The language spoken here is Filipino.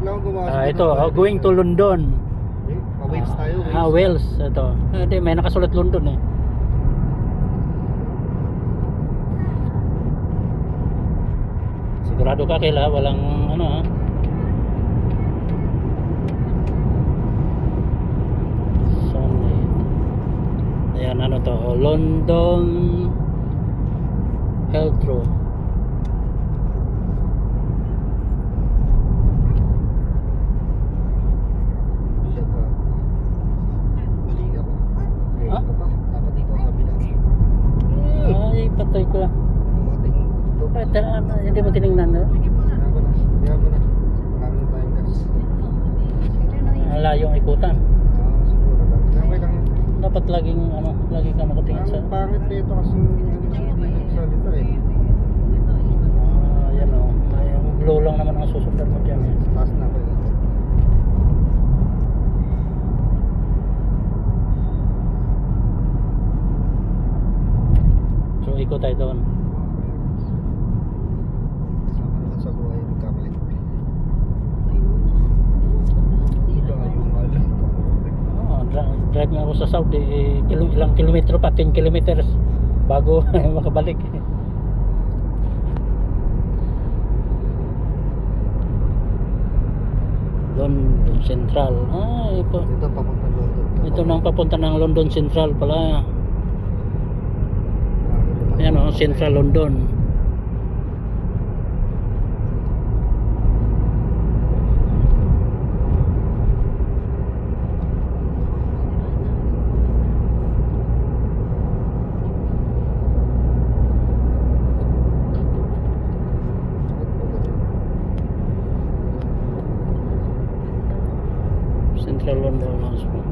lang gumawa. Ito, going to London. Pa-Wales tayo. Wales. Ito. Hindi, may nakasulat London eh. Sigurado ka Kela, walang ano ha. Ayan, ano to, London Heathrow. Mali ako. Ha? Ito pa. Dapat dito sa kabila. Ay, patay ko. Mating ito. Hindi mo tinignan, no? Kaya ba na? Marami na tayong gas. Layong ikutan. Siguro lang. Okay lang. Dapat laging, lagi ka makatingin sa... Ang pangit nito kasi salita eh. Ayan o. Yung blue lang naman ang susundan mo dyan eh. Taas na ako eh. So, ikot tayo doon. Sama naman sa buhay yung kapalit. Layo nga lang. Drive nga ako sa Saudi, ilang kilometro pa, 10 kilometers bago makabalik. London Central. Ito. Dito papunta London. Ito nang papunta ng London Central pala. Ayan o, Central London. Central London Hospital.